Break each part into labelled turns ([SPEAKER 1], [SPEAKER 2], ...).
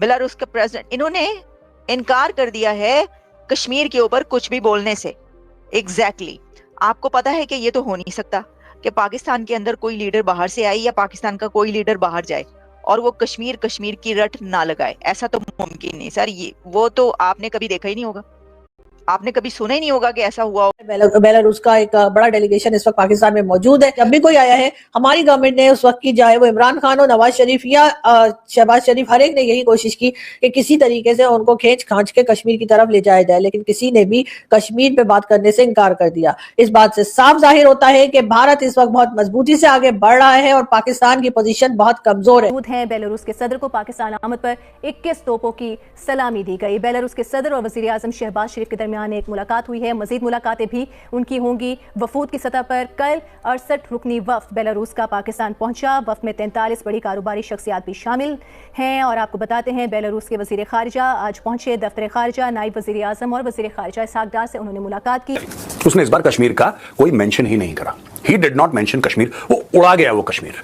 [SPEAKER 1] Belarus के president, इन्होंने इनकार कर दिया है कश्मीर के ऊपर कुछ भी बोलने से। एग्जैक्टली आपको पता है कि ये तो हो नहीं सकता कि पाकिस्तान के अंदर कोई लीडर बाहर से आए या पाकिस्तान का कोई लीडर बाहर जाए और वो कश्मीर कश्मीर की रट ना लगाए। ऐसा तो मुमकिन नहीं सर। ये वो तो आपने कभी देखा ही नहीं होगा, आपने कभी सुना ही नहीं होगा कि ऐसा हुआ हो।
[SPEAKER 2] बेलारूस का एक बड़ा डेलीगेशन इस वक्त पाकिस्तान में मौजूद है। जब भी कोई आया है, हमारी गवर्नमेंट ने उस वक्त की, चाहे वो इमरान खान हो, नवाज शरीफ या शहबाज शरीफ, हर एक ने यही कोशिश की कि किसी तरीके से उनको खींच खांच के कश्मीर की तरफ ले जाया जाए, लेकिन किसी ने भी कश्मीर पे बात करने से इनकार कर दिया। इस बात से साफ जाहिर होता है कि भारत इस वक्त बहुत मजबूती से आगे बढ़ रहा है और पाकिस्तान की पोजीशन बहुत कमजोर है।
[SPEAKER 3] बेलारूस के सदर को पाकिस्तान आमद पर 21 तोपों की सलामी दी गई। बेलारूस के सदर और वजीर आजम शहबाज शरीफ के दरमियान एक मुलाकात हुई है। मजीद मुलाकातें भी उनकी होंगी वफूद की सतह पर। कल 68 रुकनी वफ्द बेलारूस का पाकिस्तान पहुंचा। वफ्द में 43 बड़ी कारोबारी शख्सियात भी शामिल हैं। और आपको बताते हैं बेलारूस के वजीर खारिजा आज पहुंचे दफ्तर खारिजा। नायब वजीर आजम और वजीर खारिजा इसहाक डार से उन्होंने मुलाकात की।
[SPEAKER 4] उसने इस बार कश्मीर का कोई मेंशन ही नहीं करा। He did not mention Kashmir. वो उड़ा गया वो कश्मीर।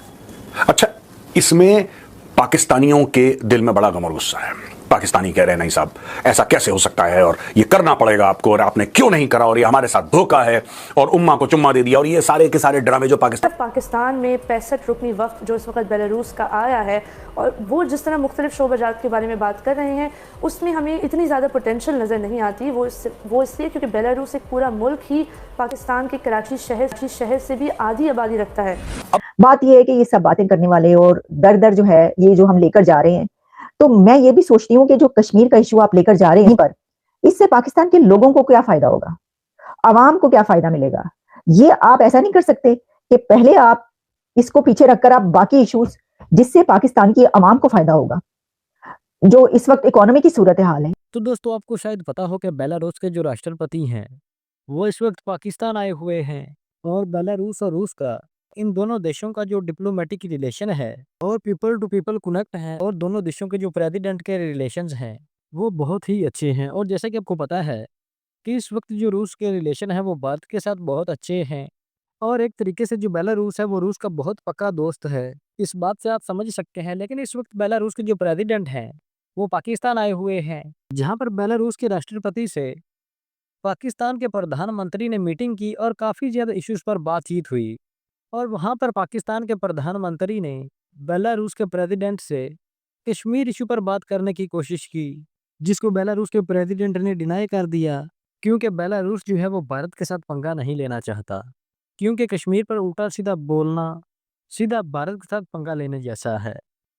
[SPEAKER 4] अच्छा, इसमें पाकिस्तानियों के दिल में बड़ा गम और गुस्सा है। पाकिस्तानी कह रहे हैं नहीं साहब ऐसा कैसे हो सकता है और ये करना पड़ेगा आपको और आपने क्यों नहीं करा और ये हमारे साथ धोखा है और उम्मा को चुम्मा दे दिया और ये सारे के सारे ड्रामे जो
[SPEAKER 5] पाकिस्तान में 65 रुकनी वफ्द जो इस वक्त बेलारूस का आया है और वो जिस तरह मुख्तलिफ शोबाजात के बारे में बात कर रहे हैं उसमें हमें इतनी ज़्यादा पोटेंशियल नज़र नहीं आती। वो इसलिए क्योंकि बेलारूस एक पूरा मुल्क ही पाकिस्तान के कराची शहर से भी आधी आबादी रखता है।
[SPEAKER 6] बात यह है कि ये सब बातें करने वाले और दर दर जो है ये जो हम लेकर जा रहे हैं, तो मैं ये भी सोचती हूँ कि जो कश्मीर का इशू आप लेकर जा रहे हैं पर इससे पाकिस्तान के लोगों को क्या फायदा होगा, अवाम को क्या फायदा मिलेगा। ये आप ऐसा नहीं कर सकते कि पहले आप इसको पीछे रखकर आप बाकी इश्यूज जिससे पाकिस्तान की अवाम को फायदा होगा, जो इस वक्त इकोनॉमी की सूरत हाल है।
[SPEAKER 7] तो दोस्तों आपको शायद पता हो कि बेलारूस के जो राष्ट्रपति हैं वो इस वक्त पाकिस्तान आए हुए हैं और बेलारूस और रूस का, इन दोनों देशों का जो डिप्लोमेटिक रिलेशन है और पीपल टू पीपल कनेक्ट है और दोनों देशों के जो प्रेसिडेंट के रिलेशंस हैं वो बहुत ही अच्छे हैं। और जैसा कि आपको पता है कि इस वक्त जो रूस के रिलेशन है वो भारत के साथ बहुत अच्छे हैं और एक तरीके से जो बेलारूस है वो रूस का बहुत पक्का दोस्त है। इस बात से आप समझ सकते हैं। लेकिन इस वक्त बेलारूस के जो प्रेसिडेंट हैं वो पाकिस्तान आए हुए हैं, जहाँ पर बेलारूस के राष्ट्रपति से पाकिस्तान के प्रधानमंत्री ने मीटिंग की और काफ़ी ज़्यादा इश्यूज पर बातचीत हुई। और वहाँ पर पाकिस्तान के प्रधानमंत्री ने बेलारूस के प्रेसिडेंट से कश्मीर इशू पर बात करने की कोशिश की, जिसको बेलारूस के प्रेसिडेंट ने डिनाई कर दिया, क्योंकि बेलारूस जो है वो भारत के साथ पंगा नहीं लेना चाहता, क्योंकि कश्मीर पर उल्टा सीधा बोलना सीधा भारत के साथ पंगा लेने जैसा है।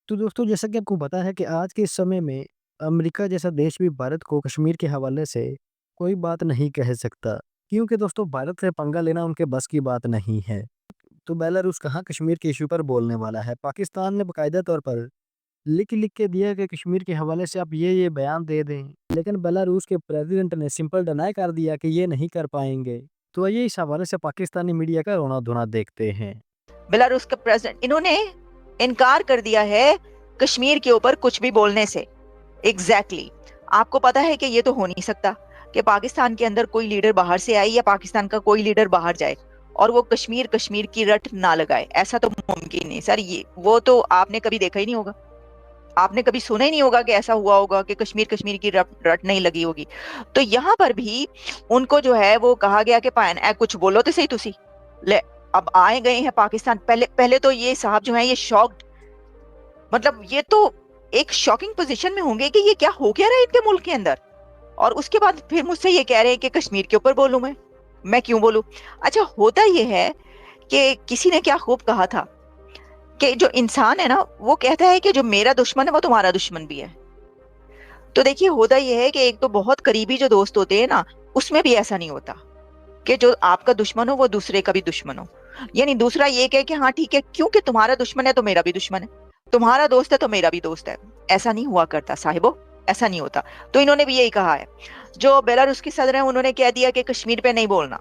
[SPEAKER 7] तो दोस्तों जैसा कि आपको पता है कि आज के समय में अमेरिका जैसा देश भी भारत को कश्मीर के हवाले से कोई बात नहीं कह सकता, क्योंकि दोस्तों भारत से पंगा लेना उनके बस की बात नहीं है। तो बेलारूस कहाँ कश्मीर के इशू पर बोलने वाला है। पाकिस्तान ने बाकायदा तौर पर लिख के दिया कि कश्मीर के हवाले से आप ये बयान दे दें, लेकिन बेलारूस के प्रेसिडेंट ने सिंपल डिनाई कर दिया कि ये नहीं कर पाएंगे। तो आइए इस हवाले से पाकिस्तानी मीडिया का रोना धोना देखते हैं।
[SPEAKER 1] बेलारूस के प्रेसिडेंट, इन्होंने इनकार कर दिया है कश्मीर के ऊपर कुछ भी बोलने से। एग्जैक्टली आपको पता है कि ये तो हो नहीं सकता कि पाकिस्तान के अंदर कोई लीडर बाहर से आए या पाकिस्तान का कोई लीडर बाहर जाए और वो कश्मीर कश्मीर की रट ना लगाए। ऐसा तो मुमकिन नहीं सर। ये वो तो आपने कभी देखा ही नहीं होगा, आपने कभी सुना ही नहीं होगा कि ऐसा हुआ होगा कि कश्मीर कश्मीर की रट नहीं लगी होगी। तो यहाँ पर भी उनको जो है वो कहा गया कि कुछ बोलो तो सही तुसी ले। अब आए गए हैं पाकिस्तान, पहले तो ये साहब जो है ये शॉक्ड, मतलब ये तो एक शॉकिंग पोजीशन में होंगे कि ये क्या हो क्या रहा है इनके मुल्क के अंदर। और उसके बाद फिर मुझसे ये कह रहे हैं कि कश्मीर के ऊपर बोलूं मैं क्यों बोलूं। अच्छा, होता ये है कि किसी ने क्या खूब कहा था कि जो इंसान है ना वो कहता है कि जो मेरा दुश्मन है वो तुम्हारा दुश्मन भी है। तो देखिए होता ये है कि एक तो बहुत करीबी जो दोस्त होते हैं ना उसमें भी ऐसा नहीं होता कि जो आपका दुश्मन हो वो दूसरे का भी दुश्मन हो। यानी दूसरा ये कहे कि हाँ ठीक है, क्योंकि तुम्हारा दुश्मन है तो मेरा भी दुश्मन है, तुम्हारा दोस्त है तो मेरा भी दोस्त है। ऐसा नहीं हुआ करता साहिबो, ऐसा नहीं होता। तो इन्होंने भी यही कहा है। जो बेलारूस के सदर हैं उन्होंने कह दिया कि कश्मीर पे नहीं बोलना।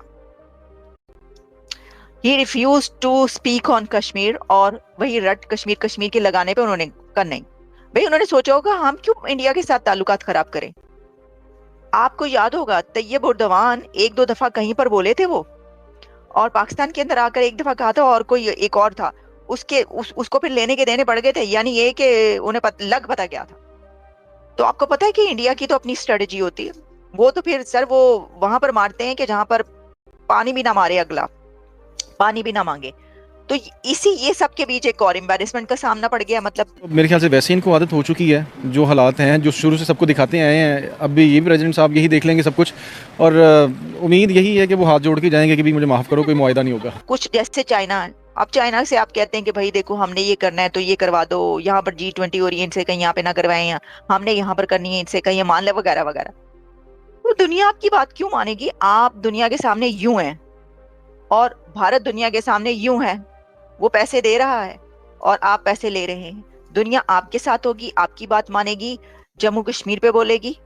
[SPEAKER 1] He refused to speak on Kashmir, और वही रट कश्मीर कश्मीर के लगाने पे उन्होंने कहा नहीं। भाई उन्होंने सोचा होगा हम क्यों इंडिया के साथ ताल्लुकात खराब करें। आपको याद होगा तैयब उर्दवान एक दो दफा कहीं पर बोले थे वो, और पाकिस्तान के अंदर आकर एक दफा कहा था, और कोई एक और था उसको फिर लेने के देने पड़ गए थे। यानी ये कि उन्हें लग पता गया था तो आपको पता है कि इंडिया की तो अपनी स्ट्रेटेजी होती है, वो तो फिर सर वो वहां पर मारते हैं कि जहां पर पानी भी ना मारे अगला, पानी भी ना मांगे। तो इसी ये सब के बीच एक और एम्बैरेसमेंट का सामना पड़ गया। मतलब
[SPEAKER 8] मेरे ख्याल से वैसे इनको आदत हो चुकी है, जो हालात हैं जो शुरू से सबको दिखाते आए हैं, अब भी ये प्रेसिडेंट साहब यही देख लेंगे सब कुछ, और उम्मीद यही है कि वो हाथ जोड़ के जाएंगे कि भी मुझे माफ़ करो, कोई मुआयदा नहीं होगा।
[SPEAKER 1] कुछ जैसे चाइना है, अब चाइना से आप कहते हैं कि भाई देखो हमने ये करना है तो ये करवा दो, यहाँ पर G20 हो रही है, इनसे कहीं यहाँ पे ना करवाएं, हमने यहाँ पर करनी है, इनसे कहीं मान ले वगैरह वगैरह। तो दुनिया आपकी बात क्यों मानेगी? आप दुनिया के सामने यूं हैं और भारत दुनिया के सामने यूं है, वो पैसे दे रहा है और आप पैसे ले रहे हैं। दुनिया आपके साथ होगी, आपकी बात मानेगी, जम्मू कश्मीर पे बोलेगी,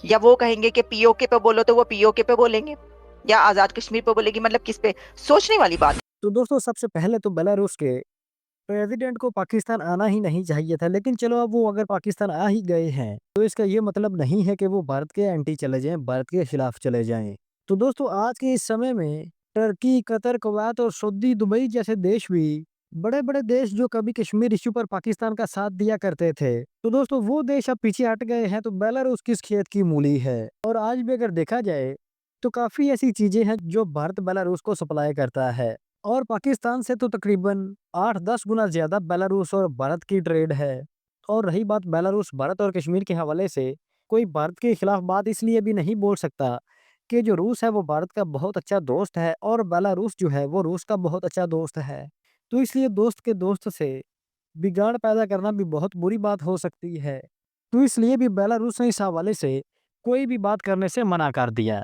[SPEAKER 1] या वो कहेंगे कि पीओके पे बोलो तो वो पीओके पे बोलेंगे, या आजाद कश्मीर पे बोलेगी? मतलब किस पे? सोचने वाली बात।
[SPEAKER 7] तो दोस्तों सबसे पहले तो बेलारूस के प्रेसिडेंट को पाकिस्तान आना ही नहीं चाहिए था, लेकिन चलो अब वो अगर पाकिस्तान आ ही गए हैं तो इसका ये मतलब नहीं है कि वो भारत के एंटी चले जाएं, भारत के खिलाफ चले जाएं। तो दोस्तों आज के इस समय में टर्की, कतर, कुवैत और सऊदी, दुबई जैसे देश भी बड़े-बड़े देश जो कभी कश्मीर इश्यू पर पाकिस्तान का साथ दिया करते थे, तो दोस्तों वो देश अब पीछे हट गए हैं। तो बेलारूस किस खेत की मूली है। और आज भी अगर देखा जाए तो काफी ऐसी चीजें हैं जो भारत बेलारूस को सप्लाई करता है, और पाकिस्तान से तो तकरीबन 8-10 गुना ज़्यादा बेलारूस और भारत की ट्रेड है। और रही बात बेलारूस, भारत और कश्मीर के हवाले से, कोई भारत के खिलाफ बात इसलिए भी नहीं बोल सकता कि जो रूस है वो भारत का बहुत अच्छा दोस्त है और बेलारूस जो है वो रूस का बहुत अच्छा दोस्त है। तो इसलिए दोस्त के दोस्त से बिगाड़ पैदा करना भी बहुत बुरी बात हो सकती है। तो इसलिए भी बेलारूस ने इस हवाले से कोई भी बात करने से मना कर दिया।